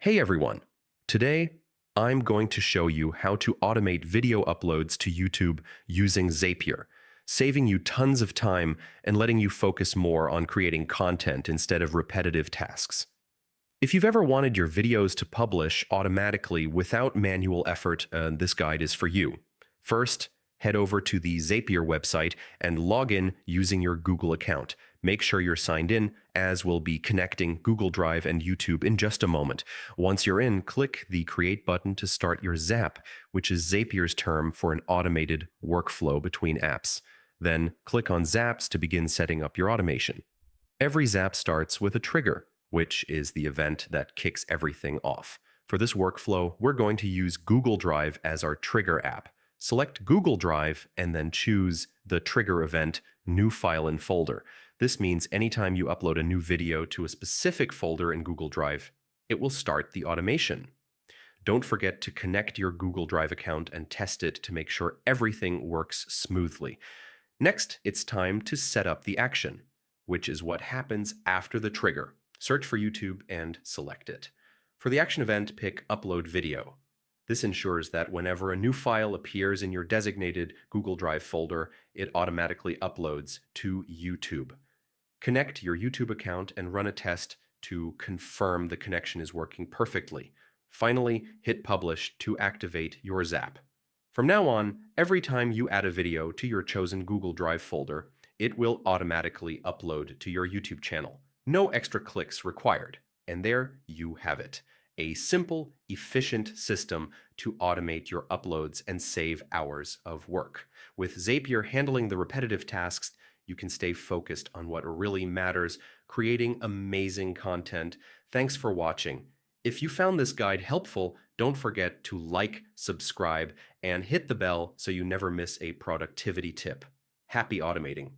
Hey everyone! Today, I'm going to show you how to automate video uploads to YouTube using Zapier, saving you tons of time and letting you focus more on creating content instead of repetitive tasks. If you've ever wanted your videos to publish automatically without manual effort, this guide is for you. First, head over to the Zapier website and log in using your Google account. Make sure you're signed in, as we'll be connecting Google Drive and YouTube in just a moment. Once you're in, click the Create button to start your Zap, which is Zapier's term for an automated workflow between apps. Then click on Zaps to begin setting up your automation. Every Zap starts with a trigger, which is the event that kicks everything off. For this workflow, we're going to use Google Drive as our trigger app. Select Google Drive and then choose the trigger event, New File and Folder. This means anytime you upload a new video to a specific folder in Google Drive, it will start the automation. Don't forget to connect your Google Drive account and test it to make sure everything works smoothly. Next, it's time to set up the action, which is what happens after the trigger. Search for YouTube and select it. For the action event, pick Upload Video. This ensures that whenever a new file appears in your designated Google Drive folder, it automatically uploads to YouTube. Connect your YouTube account and run a test to confirm the connection is working perfectly. Finally, hit Publish to activate your Zap. From now on, every time you add a video to your chosen Google Drive folder, it will automatically upload to your YouTube channel. No extra clicks required. And there you have it. A simple, efficient system to automate your uploads and save hours of work. With Zapier handling the repetitive tasks, you can stay focused on what really matters, creating amazing content. Thanks for watching. If you found this guide helpful, don't forget to like, subscribe, and hit the bell so you never miss a productivity tip. Happy automating!